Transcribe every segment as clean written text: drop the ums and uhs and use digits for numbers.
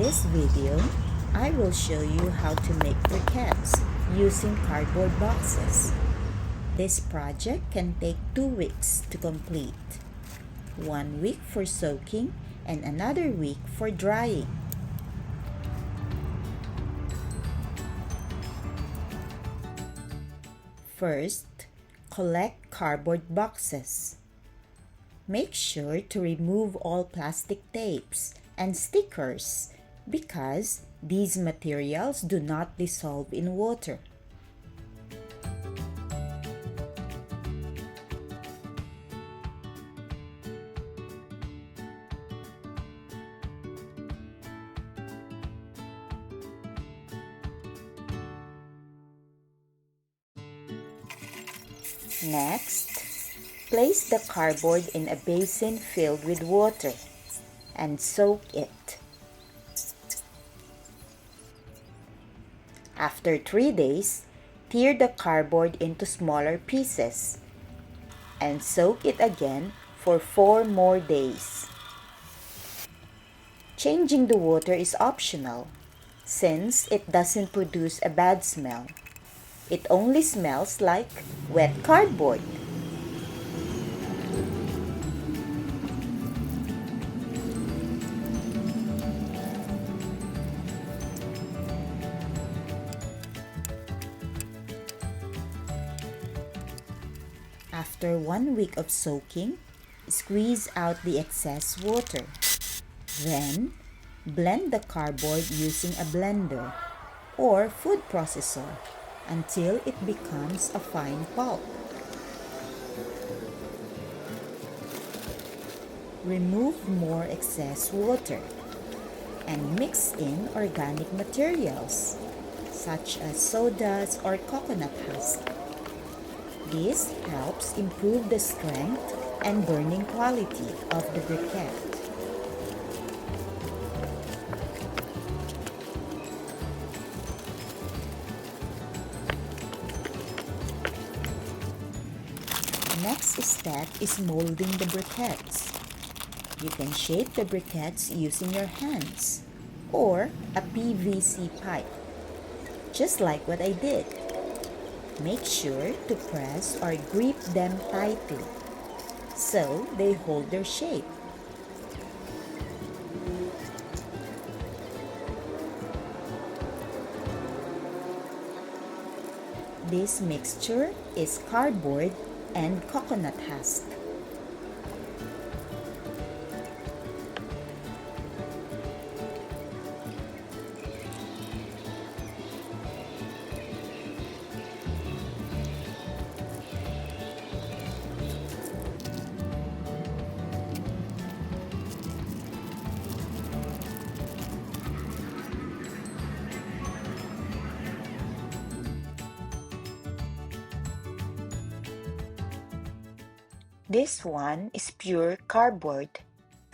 this video, I will show you how to make briquettes using cardboard boxes. This project can take 2 weeks to complete. 1 week for soaking and another week for drying. First, collect cardboard boxes. Make sure to remove all plastic tapes and stickers because these materials do not dissolve in water. Next, place the cardboard in a basin filled with water and soak it. After 3 days, tear the cardboard into smaller pieces and soak it again for 4 more days. Changing the water is optional since it doesn't produce a bad smell. It only smells like wet cardboard. After 1 week of soaking, squeeze out the excess water. Then, blend the cardboard using a blender or food processor until it becomes a fine pulp. Remove more excess water and mix in organic materials such as sodas or coconut husk. This helps improve the strength and burning quality of the briquette. Next step is molding the briquettes. You can shape the briquettes using your hands or a PVC pipe, just like what I did. Make sure to press or grip them tightly so they hold their shape. This mixture is cardboard and coconut husk. This one is pure cardboard.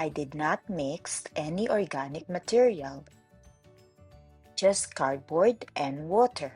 I did not mix any organic material, just cardboard and water.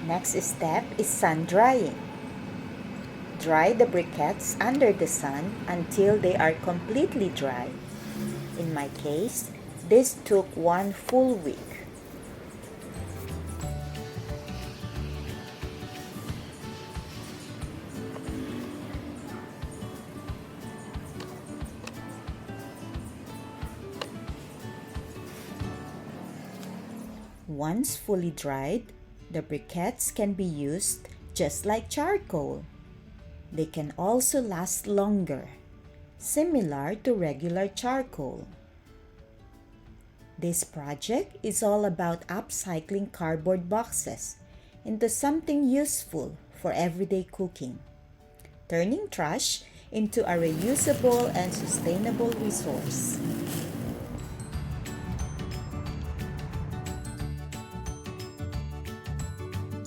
Next step is sun drying. Dry the briquettes under the sun until they are completely dry. In my case, this took 1 full week. Once fully dried, the briquettes can be used just like charcoal. They can also last longer, similar to regular charcoal. This project is all about upcycling cardboard boxes into something useful for everyday cooking, turning trash into a reusable and sustainable resource.